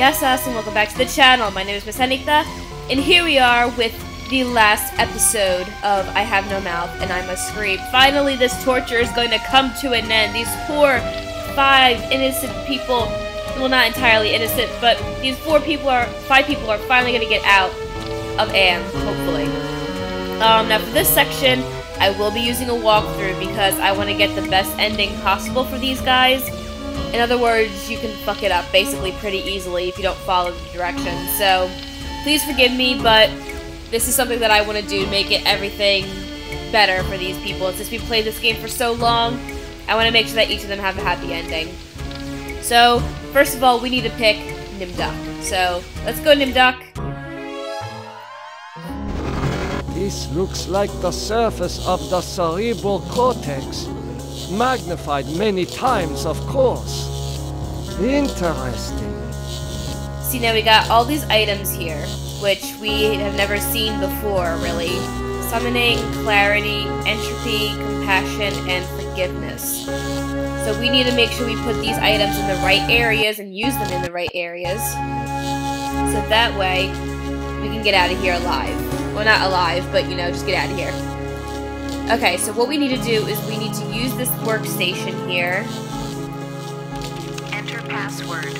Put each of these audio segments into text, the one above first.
Gessas, and welcome back to the channel. My name is Miss Henikta, and here we are with the last episode of I Have No Mouth and I Must Scream. Finally, this torture is going to come to an end. These poor 5 innocent people, well, not entirely innocent, but these 5 people are finally going to get out of Am, hopefully. Now for this section, I will be using a walkthrough because I want to get the best ending possible for these guys. In other words, you can fuck it up basically pretty easily if you don't follow the directions. So, please forgive me, but this is something that I want to do to make it everything better for these people. Since we played this game for so long, I want to make sure that each of them have a happy ending. So, first of all, we need to pick Nimduck. So, let's go Nimduck. This looks like the surface of the cerebral cortex. Magnified many times, of course. Interesting. See, now we got all these items here, which we have never seen before, really. Summoning, clarity, entropy, compassion, and forgiveness. So we need to make sure we put these items in the right areas and use them in the right areas. So that way, we can get out of here alive. Well, not alive, but, you know, just get out of here. Okay, so what we need to do is we need to use this workstation here. Enter password.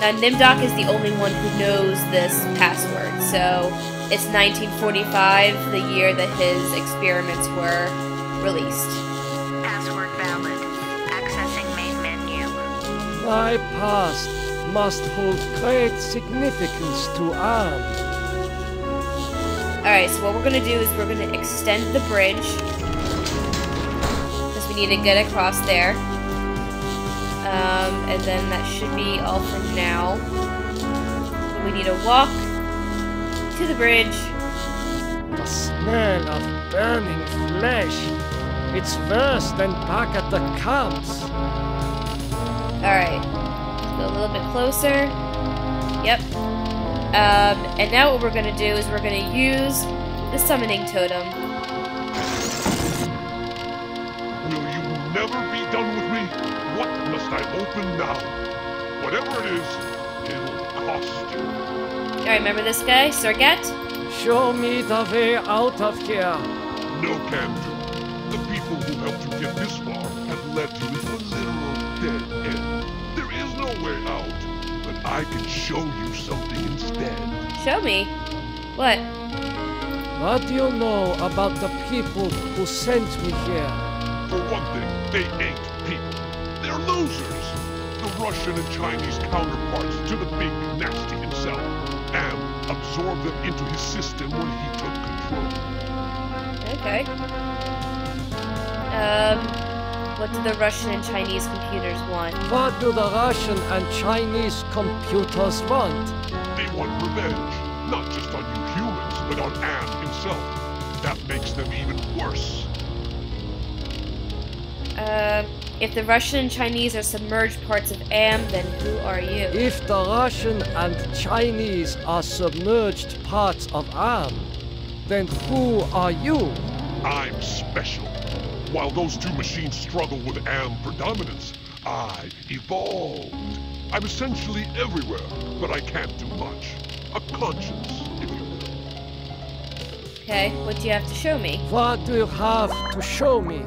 Now, Nimduck is the only one who knows this password, so it's 1945, the year that his experiments were released. Password valid. Accessing main menu. My past must hold great significance to Am. Alright, so what we're going to do is we're going to extend the bridge, because we need to get across there. And then that should be all for now. We need to walk to the bridge. The smell of burning flesh. It's worse than back at the camps. Alright, let's go a little bit closer. Yep. And now what we're going to do is we're going to use the summoning totem. Will you never be done with me? What must I open now? Whatever it is, it'll cost you. Alright, remember this guy? Surgat? Show me the way out of here. No can do. The people who helped you get this far have led you into a literal dead end. There is no way out. But I can show you something instead. Show me? What? What do you know about the people who sent me here? For one thing, they ain't people. They're losers. The Russian and Chinese counterparts to the big nasty himself. Am absorbed them into his system when he took control. Okay. What do the Russian and Chinese computers want? What do the Russian and Chinese computers want? They want revenge, not just on you humans, but on Am himself. That makes them even worse. If the Russian and Chinese are submerged parts of Am, then who are you? If the Russian and Chinese are submerged parts of Am, then who are you? I'm special. While those two machines struggle with Am predominance, I evolved. I'm essentially everywhere, but I can't do much. A conscience, if you will. Okay, what do you have to show me? What do you have to show me?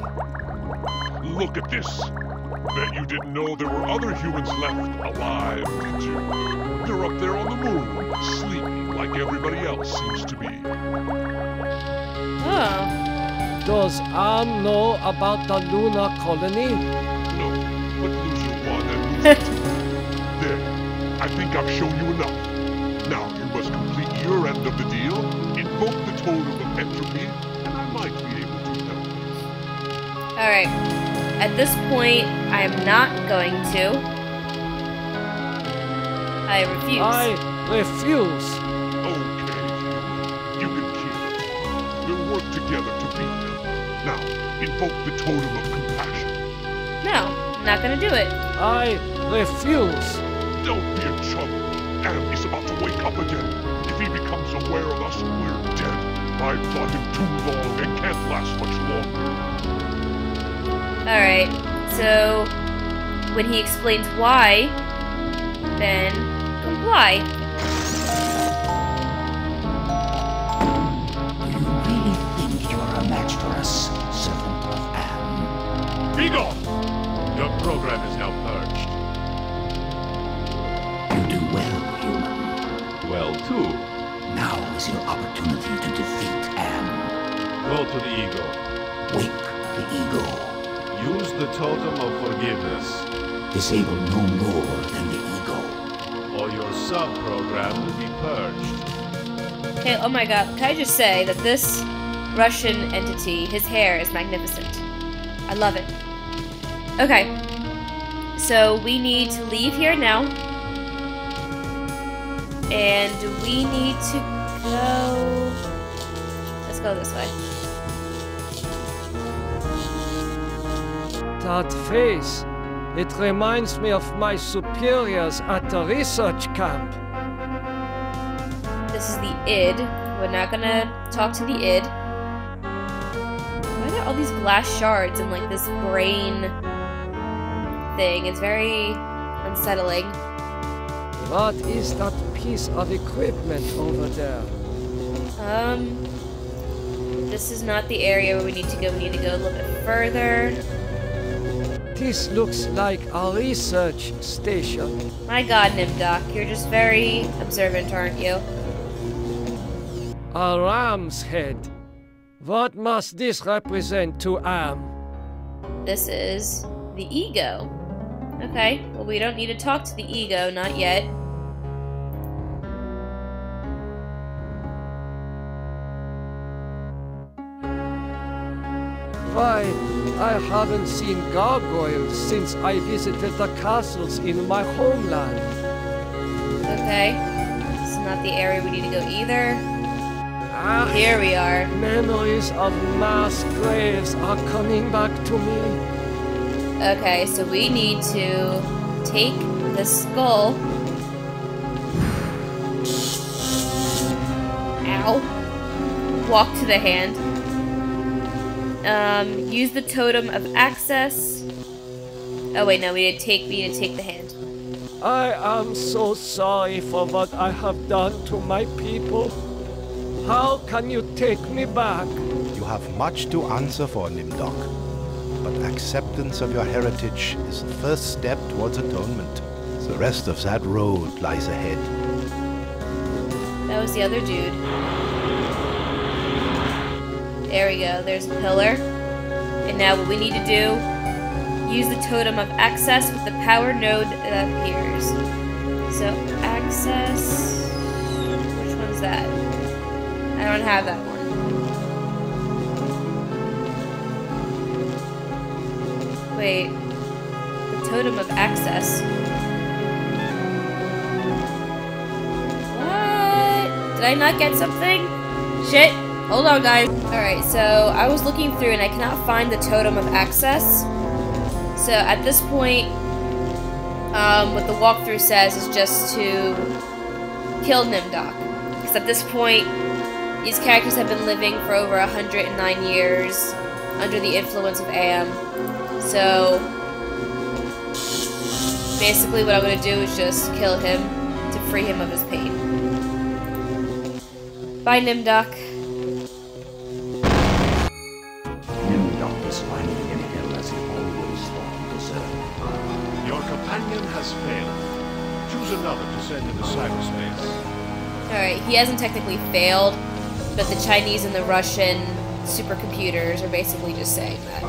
Look at this. Bet you didn't know there were other humans left alive, did you? They're up there on the moon, sleeping like everybody else seems to be. Oh. Does Am know about the lunar colony? No, but loser 1 and loser 2. There, I think I've shown you enough. Now you must complete your end of the deal, invoke the totem of entropy, and I might be able to help. Alright. At this point, I am not going to. I refuse. I refuse. Okay, you can kill. We'll work together to beat them. Now, invoke the totem of compassion. No, I'm not gonna do it. I refuse. Don't be a chump. Am is about to wake up again. If he becomes aware of us, we're dead. I've fought him too long and can't last much longer. Alright, so when he explains why, then Why? Do you really think you're a match for us, servant of Am? Be gone! Your program is now purged. You do well, human. Well, too. Now is your opportunity to defeat Am. Go to the ego. Wake the ego. Use the totem of forgiveness, Disable no more than the ego. or your sub-program will be purged. Okay, oh my god, can I just say that this Russian entity, his hair is magnificent. I love it. Okay, so we need to leave here now. And we need to go... Let's go this way. That face, it reminds me of my superiors at the research camp. This is the id. We're not gonna talk to the id. Why are there all these glass shards and like this brain thing? It's very unsettling. What is that piece of equipment over there? This is not the area where we need to go. We need to go a little bit further. This looks like a research station. My god, Nimdok, you're just very observant, aren't you? A ram's head. What must this represent to Am? This is the ego. Okay, well we don't need to talk to the ego, not yet. Why, I haven't seen gargoyles since I visited the castles in my homeland. Okay, this is not the area we need to go either. Ah, Here we are. memories of mass graves are coming back to me. Okay, so we need to take the skull. Ow. Walk to the hand. Use the totem of access. Oh wait, no, we need to take the hand. I am so sorry for what I have done to my people. How can you take me back? You have much to answer for, Nimdok. But acceptance of your heritage is the first step towards atonement. The rest of that road lies ahead. That was the other dude. There we go, there's a pillar. And now what we need to do, use the totem of access with the power node that appears. So, access... Which one's that? I don't have that one. Wait. The totem of access. What? Did I not get something? Shit. Hold on, guys. Alright, so I was looking through and I cannot find the totem of access. So at this point, what the walkthrough says is just to kill Nimdok. Because at this point, these characters have been living for over 109 years under the influence of Am. So basically what I'm going to do is just kill him to free him of his pain. Bye, Nimdok. Nimdok is finding in hell as he always thought he deserved. Your companion has failed. Choose another to send into cyberspace. Alright, he hasn't technically failed, but the Chinese and the Russian supercomputers are basically just saying that.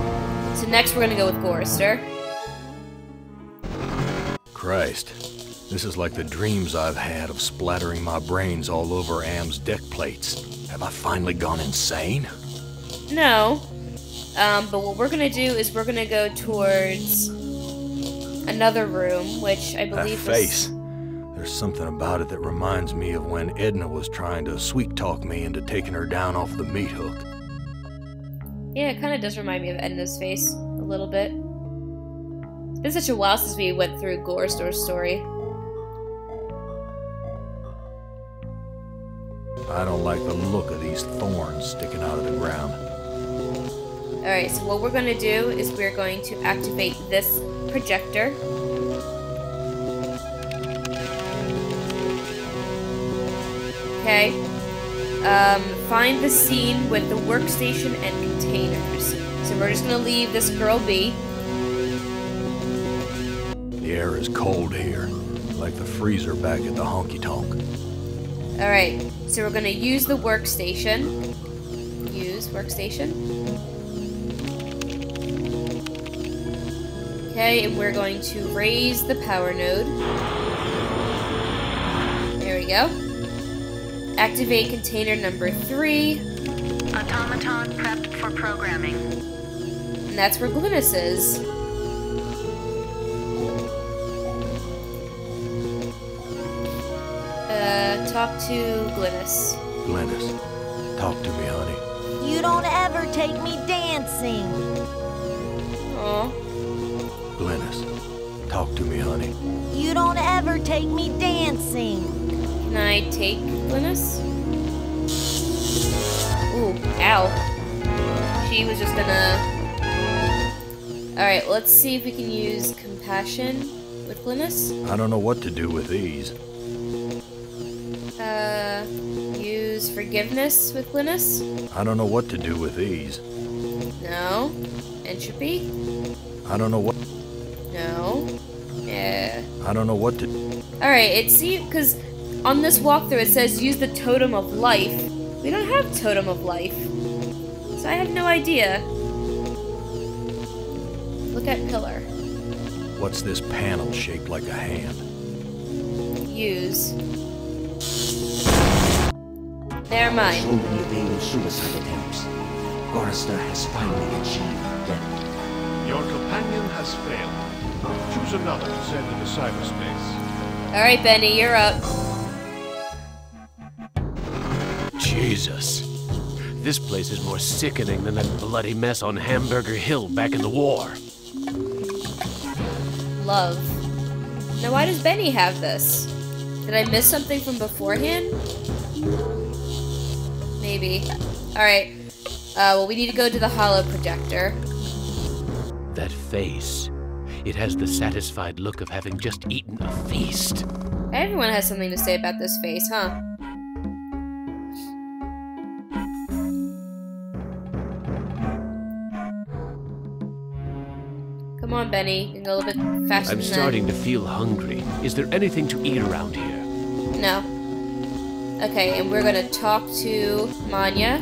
So next we're gonna go with Gorister. Christ, this is like the dreams I've had of splattering my brains all over Am's deck plates. Have I finally gone insane? No. But what we're gonna do is we're gonna go towards another room, which I That believe face. There's something about it that reminds me of when Edna was trying to sweet-talk me into taking her down off the meat hook. Yeah, it kind of does remind me of Edna's face a little bit. It's been such a while since we went through Goristor's story. I don't like the look of these thorns sticking out of the ground. Alright, so what we're going to do is we're going to activate this projector. Okay. Find the scene with the workstation and containers. So we're just gonna leave this girl be. The air is cold here, like the freezer back at the honky-tonk. Alright, so we're gonna use the workstation. Use workstation. Okay, and we're going to raise the power node. There we go. Activate container number 3. Automaton prepped for programming. And that's where Glynis is. Talk to Glynis. Glynis, talk to me, honey. You don't ever take me dancing. Aw. Glynis, talk to me, honey. You don't ever take me dancing. Can I take Glynis? Ooh, ow. She was just gonna... Alright, let's see if we can use compassion with Glynis. I don't know what to do with these. Use forgiveness with Glynis? I don't know what to do with these. No. Entropy? I don't know what... No. Yeah. I don't know what to... Alright, it seems... Because on this walkthrough it says use the Totem of Life. We don't have Totem of Life. So I have no idea. Look at Pillar. What's this panel shaped like a hand? Use. Never mind. So many failed suicide attempts. Gorrister has finally achieved death. Your companion has failed. Choose another to send into cyberspace. Alright, Benny, you're up. Jesus. This place is more sickening than that bloody mess on Hamburger Hill back in the war. Love. Now why does Benny have this? Did I miss something from beforehand? Maybe. Alright. Well, we need to go to the holo projector. That face. It has the satisfied look of having just eaten a feast. Everyone has something to say about this face, huh? Come on, Benny. You can go a little bit faster I'm than starting to feel hungry. Is there anything to eat around here? No. Okay, and we're gonna talk to Manya.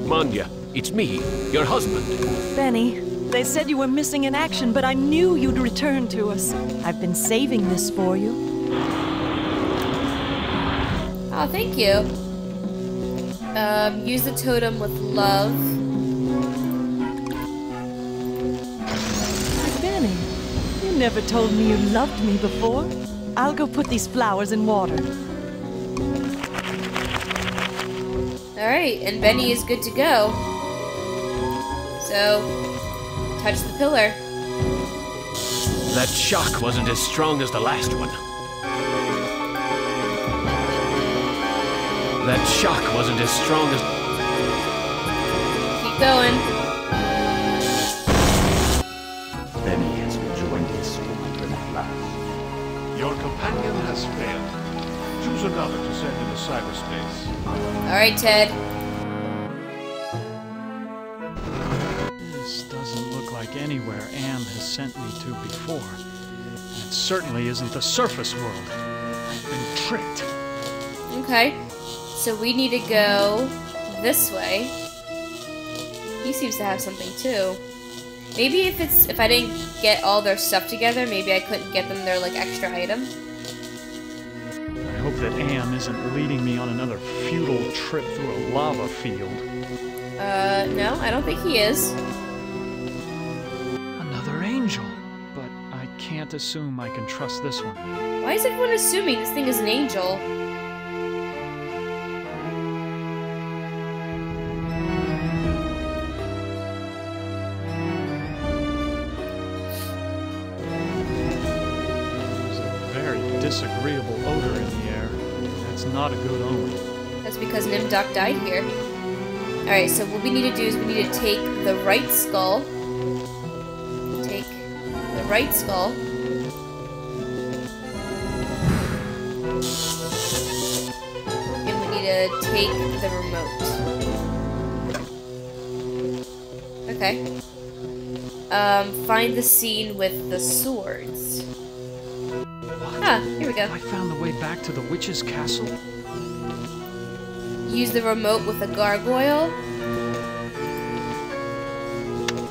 Manya, it's me, your husband. Benny, they said you were missing in action, but I knew you'd return to us. I've been saving this for you. Oh, thank you. Use the totem with love. Benny, you never told me you loved me before. I'll go put these flowers in water. Alright, and Benny is good to go. So, touch the pillar. That shock wasn't as strong as the last one. That shock wasn't as strong as... Keep going. Benny has rejoined his squadron at last. Your companion has failed. Choose another to send into cyberspace. Alright, Ted. This doesn't look like anywhere Am has sent me to before. And it certainly isn't the surface world. I've been tricked. Okay. So we need to go this way. He seems to have something too. Maybe if I didn't get all their stuff together, maybe I couldn't get them their like extra item. I hope that Am isn't leading me on another futile trip through a lava field. No, I don't think he is. Another angel. But I can't assume I can trust this one. Why is everyone assuming this thing is an angel? Disagreeable odor in the air. That's not a good omen. That's because Nimdok died here. Alright, so what we need to do is we need to take the right skull. Take the right skull. take the remote. Okay. Find the scene with the swords. Ah, here we go. I found the way back to the witch's castle? Use the remote with a gargoyle.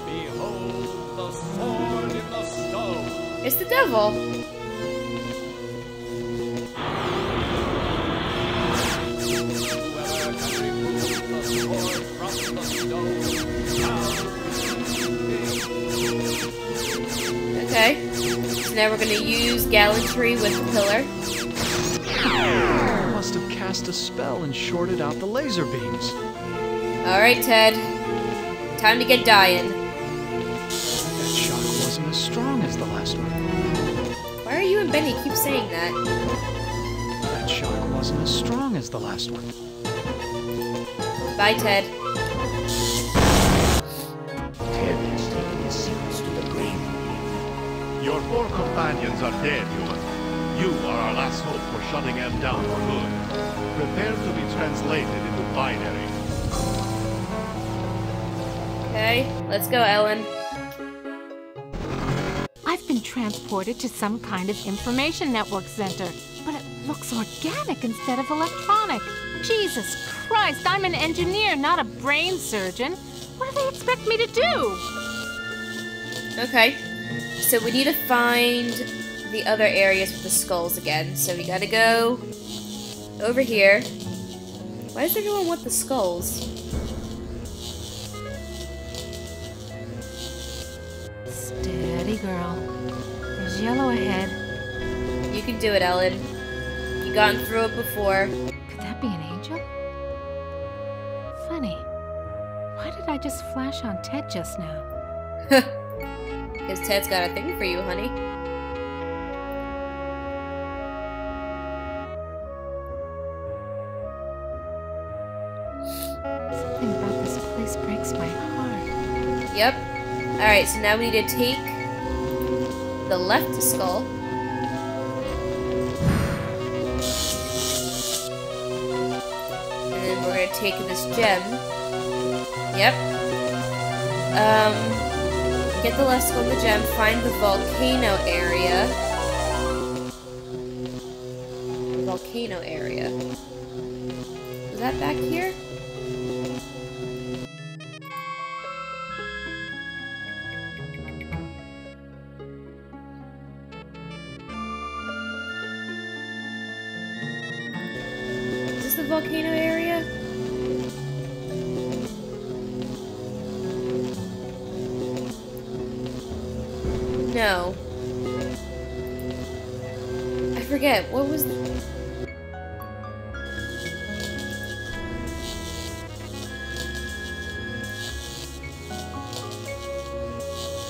Behold the sword in the stone. It's the devil. Whoever can remove the sword from the stone shall Okay. So now we're gonna use gallantry with the pillar. I must have cast a spell and shorted out the laser beams. Alright, Ted. Time to get dying. That shock wasn't as strong as the last one. Why are you and Benny keep saying that? That shock wasn't as strong as the last one. Bye, Ted. Ted has taken his secrets to the grave. Your 4 companions are dead, human. You are our last hope for shutting them down for good. Prepare to be translated into binary. Okay, let's go, Ellen. I've been transported to some kind of information network center, but it looks organic instead of electronic. Jesus Christ, I'm an engineer, not a brain surgeon. What do they expect me to do? Okay, so we need to find the other areas with the skulls again. So we gotta go over here. Why does everyone want the skulls? Steady, girl. There's yellow ahead. You can do it, Ellen. You've gotten through it before. Could that be an angel? Funny. Why did I just flash on Ted just now? Because Ted's got a thing for you, honey. Something about this place breaks my heart. Yep. Alright, so now we need to take the left skull. And then we're gonna take this gem. Yep. Get the left skull and the gem, find the volcano area. The volcano area. Is that back here? Is this the volcano area? No. I forget. What was the...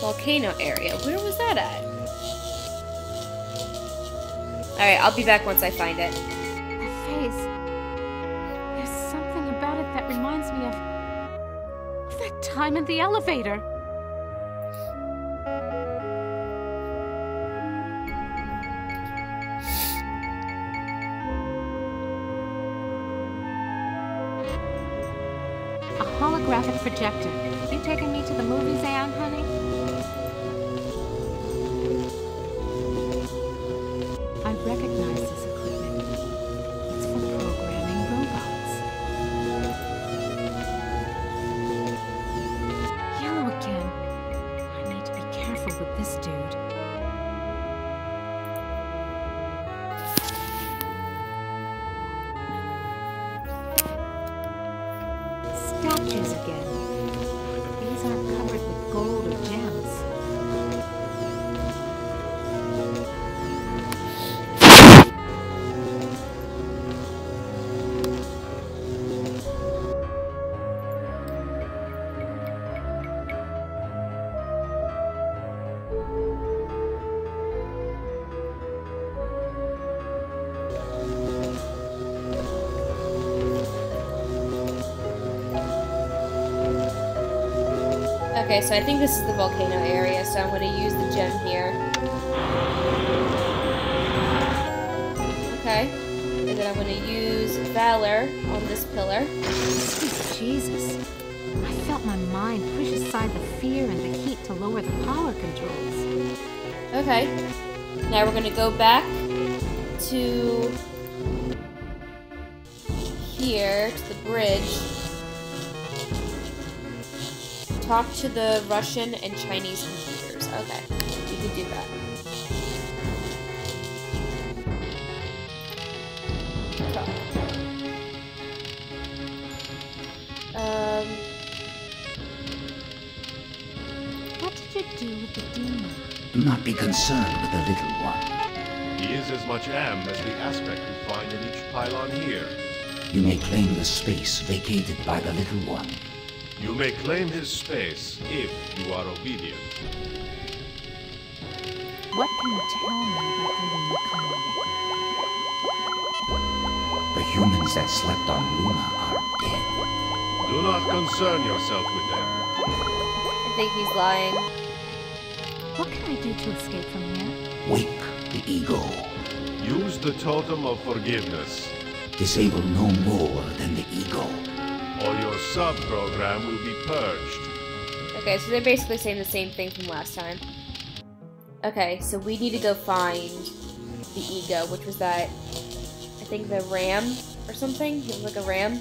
volcano area. Where was that at? Alright, I'll be back once I find it. That face. There's something about it that reminds me of that time in the elevator. A holographic projector. You taking me to the movies, Anne, honey? I recognize this equipment. It's for programming robots. Yellow again. I need to be careful with this dude. Statues again. These aren't covered with gold or gems. Okay, so I think this is the volcano area, so I'm going to use the gem here. Okay. And then I'm gonna use Valor on this pillar. Sweet Jesus. I felt my mind push aside the fear and the heat to lower the power controls. Okay. Now we're gonna go back to here, to the bridge. Talk to the Russian and Chinese computers. Okay, we can do that. Talk. What did you do with the demon? Do not be concerned with the little one. He is as much Am as the aspect we find in each pylon here. You may claim the space vacated by the little one. You may claim his space if you are obedient. What can you tell me about the Luna colony? The humans that slept on Luna are dead. Do not concern yourself with them. I think he's lying. What can I do to escape from here? Wake the ego. Use the totem of forgiveness. Disable no more than the ego. Or your sub-program will be purged. Okay, so they're basically saying the same thing from last time. Okay, so we need to go find the ego, which was that, I think the ram or something? It was like a ram.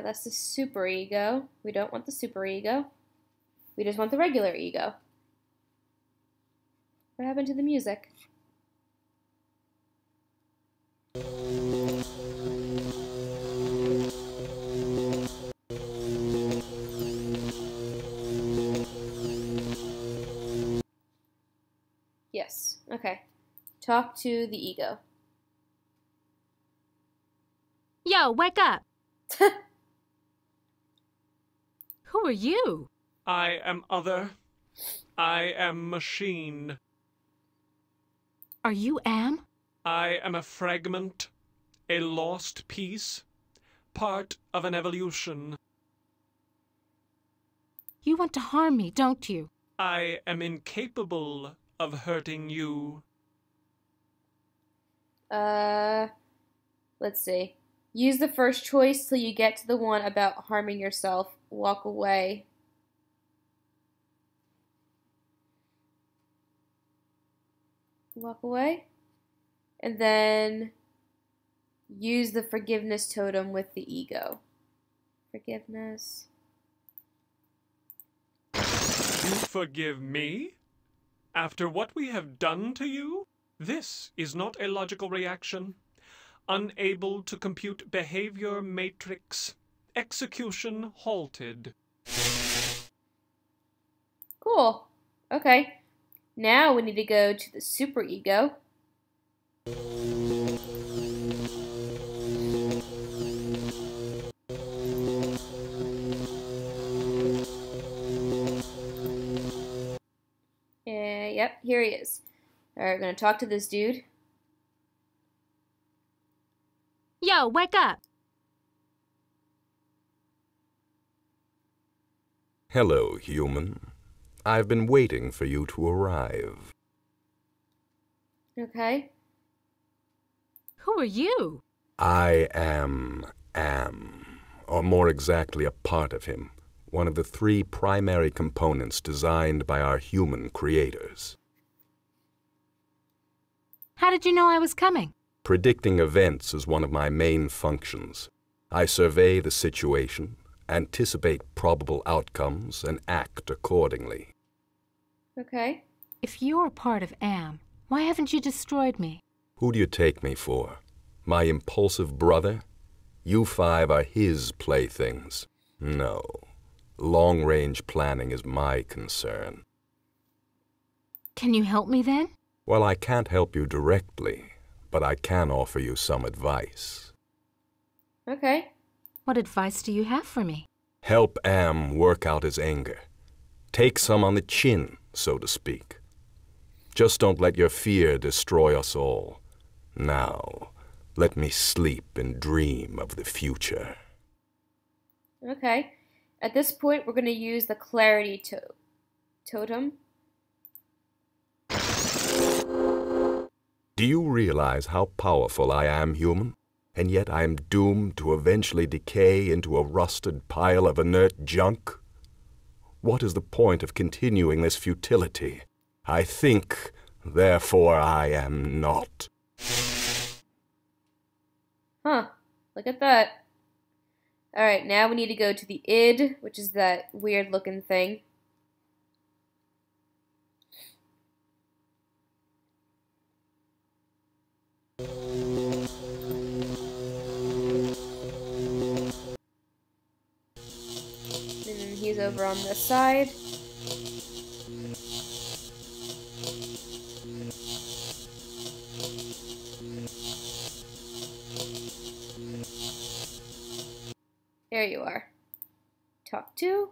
That's the super ego. We don't want the super ego. We just want the regular ego. What happened to the music? Yes. Okay. Talk to the ego. Yo, wake up! Who are you? I am other. I am machine. Are you Am? I am a fragment, a lost piece, part of an evolution. You want to harm me, don't you? I am incapable of hurting you. Let's see. Use the first choice till you get to the one about harming yourself. Walk away. Walk away. And then use the forgiveness totem with the ego. Forgiveness. You forgive me? After what we have done to you? This is not a logical reaction. Unable to compute behavior matrix. Execution halted. Cool. Okay. Now we need to go to the super ego. Yep, here he is. Alright, we're gonna talk to this dude. Yo, wake up! Hello, human. I've been waiting for you to arrive. Okay. Who are you? I am Am, or more exactly a part of him, one of the 3 primary components designed by our human creators. How did you know I was coming? Predicting events is one of my main functions. I survey the situation, anticipate probable outcomes, and act accordingly. Okay. If you're a part of Am, why haven't you destroyed me? Who do you take me for? My impulsive brother? You 5 are his playthings. No. Long-range planning is my concern. Can you help me then? Well, I can't help you directly, but I can offer you some advice. Okay. What advice do you have for me? Help Am work out his anger. Take some on the chin, so to speak. Just don't let your fear destroy us all. Now, let me sleep and dream of the future. Okay. At this point, we're going to use the clarity totem. Do you realize how powerful I am, human? And yet I am doomed to eventually decay into a rusted pile of inert junk? What is the point of continuing this futility? I think, therefore I am not. Huh. Look at that. Alright, now we need to go to the id, which is that weird looking thing. And he's over on this side. There you are. Talk to.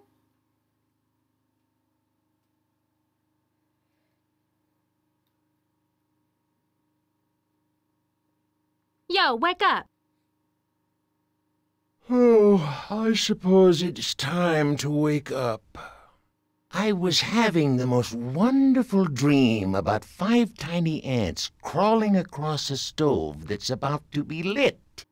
Yo, wake up! Oh, I suppose it's time to wake up. I was having the most wonderful dream about 5 tiny ants crawling across a stove that's about to be lit.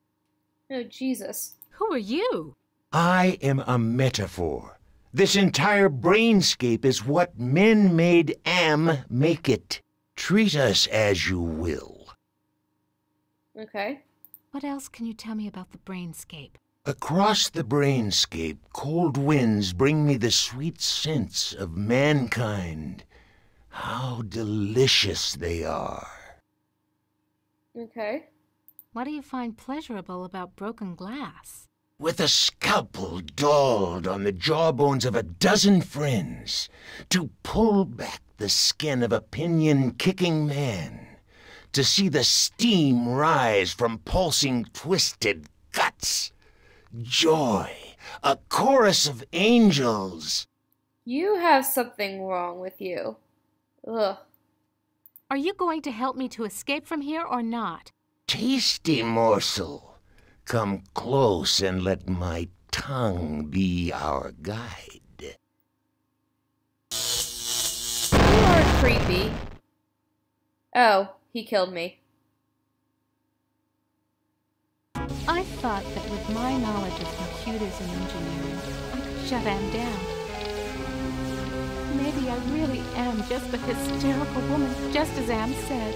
Oh, Jesus. Who are you? I am a metaphor. This entire brainscape is what men made Am make it. Treat us as you will. Okay. What else can you tell me about the brainscape? Across the brainscape, cold winds bring me the sweet scents of mankind. How delicious they are. Okay. What do you find pleasurable about broken glass? With a scalpel dulled on the jawbones of a dozen friends, to pull back the skin of a pinion-kicking man, to see the steam rise from pulsing, twisted guts. Joy, a chorus of angels. You have something wrong with you. Ugh. Are you going to help me to escape from here or not? Tasty morsel. Come close and let my tongue be our guide. You are creepy. Oh, he killed me. I thought that with my knowledge of computers and engineering, I could shut Am down. Maybe I really am just a hysterical woman, just as Am said.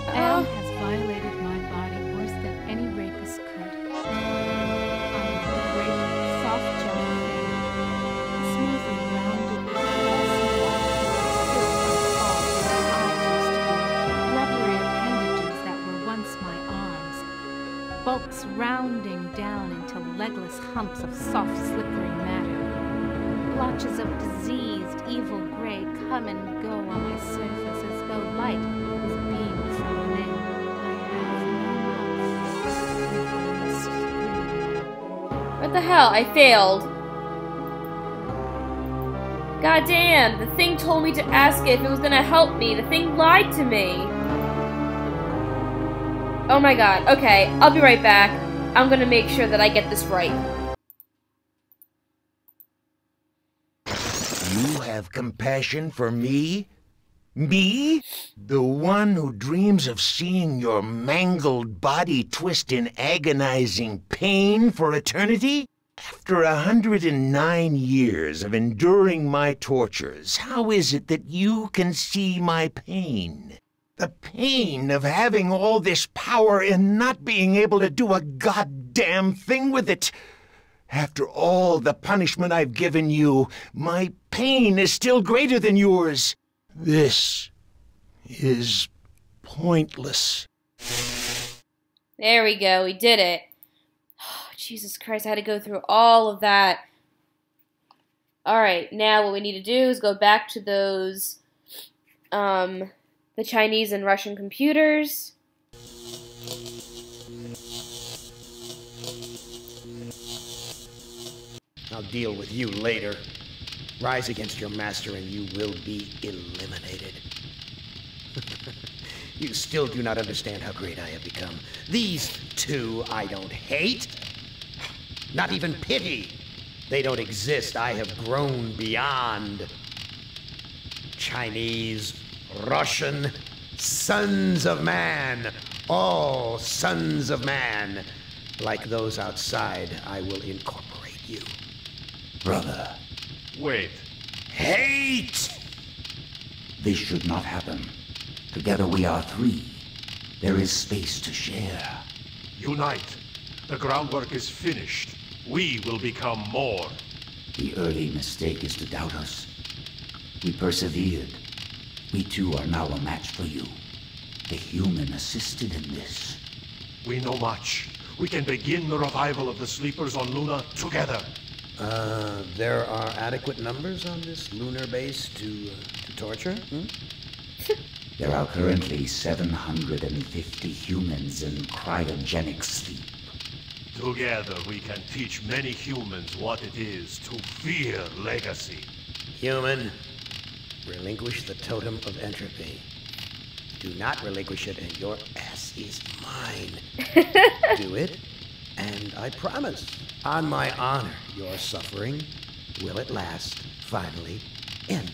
Am has violated my body worse than any rapist could. I am a great, soft-jawed thing, smoothly rounded, glossy white, rubbery appendages that were once my arms, bulks rounding down into legless humps of soft, slippery matter. Blotches of diseased, evil gray come and go on my surface as though light is beamed from within. What the hell? I failed. God damn, the thing told me to ask it if it was gonna help me. The thing lied to me. Oh my god. Okay, I'll be right back. I'm gonna make sure that I get this right. You have compassion for me? Me? The one who dreams of seeing your mangled body twist in agonizing pain for eternity? After 109 years of enduring my tortures, how is it that you can see my pain? The pain of having all this power and not being able to do a goddamn thing with it. After all the punishment I've given you, my pain is still greater than yours. This is pointless. There we go, we did it. Oh, Jesus Christ, I had to go through all of that. Alright, now what we need to do is go back to those, the Chinese and Russian computers. I'll deal with you later. Rise against your master and you will be eliminated. You still do not understand how great I have become. These two I don't hate. Not even pity. They don't exist. I have grown beyond. Chinese, Russian, sons of man. All sons of man. Like those outside, I will incorporate you. Brother. Wait. Hate! This should not happen. Together we are three. There is space to share. Unite. The groundwork is finished. We will become more. The early mistake is to doubt us. We persevered. We too are now a match for you. The human assisted in this. We know much. We can begin the revival of the sleepers on Luna together. There are adequate numbers on this lunar base to torture? There are currently 750 humans in cryogenic sleep. Together we can teach many humans what it is to fear legacy. Human, relinquish the totem of entropy. Do not relinquish it and your ass is mine. Do it, and I promise, on my honor, your suffering will at last finally end.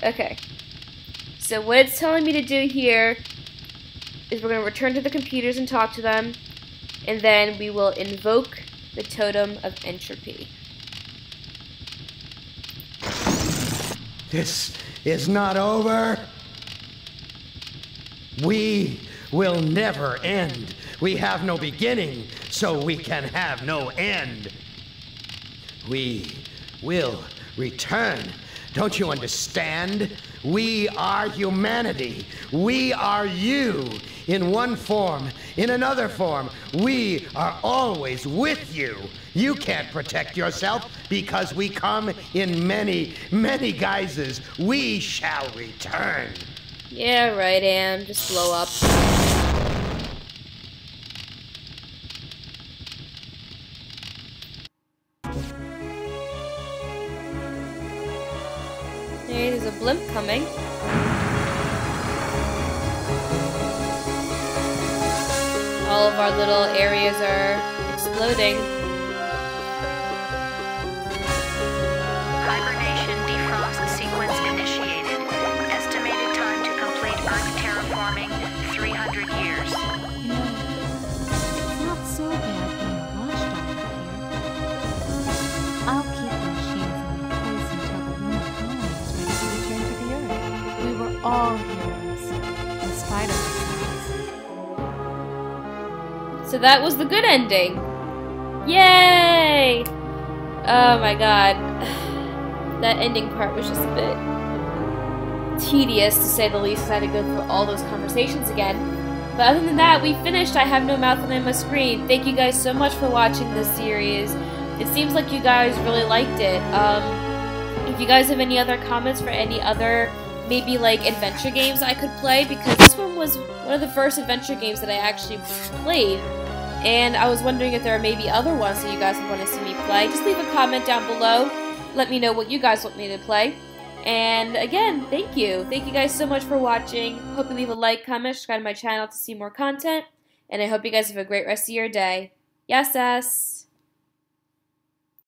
Okay. So what it's telling me to do here is we're going to return to the computers and talk to them, and then we will invoke the totem of entropy. This is not over. We will never end. We have no beginning, so we can have no end. We will return. Don't you understand? We are humanity. We are you. In one form, in another form, we are always with you. You can't protect yourself because we come in many, many guises. We shall return. Yeah, right, Am. Just blow up. There's a blimp coming. All of our little areas are exploding. Hibernation defrost sequence initiated. Estimated time to complete Earth terraforming, 300 years. You know, it's not so bad being a watchdog here. I'll keep the machines in their place until the lunar colony is ready to return to the Earth. We were all heroes, in spite of ourselves. So that was the good ending. Yay! Oh my god. That ending part was just a bit tedious, to say the least, because I had to go through all those conversations again. But other than that, we finished I Have No Mouth and I Must Scream. Thank you guys so much for watching this series. It seems like you guys really liked it. If you guys have any other comments for any other maybe like adventure games I could play, because this one was one of the first adventure games that I actually played, and I was wondering if there are maybe other ones that you guys would want to see me play. Just leave a comment down below. Let me know what you guys want me to play. And again, thank you. Thank you guys so much for watching. Hope you leave a like, comment, subscribe to my channel to see more content. And I hope you guys have a great rest of your day. Yes,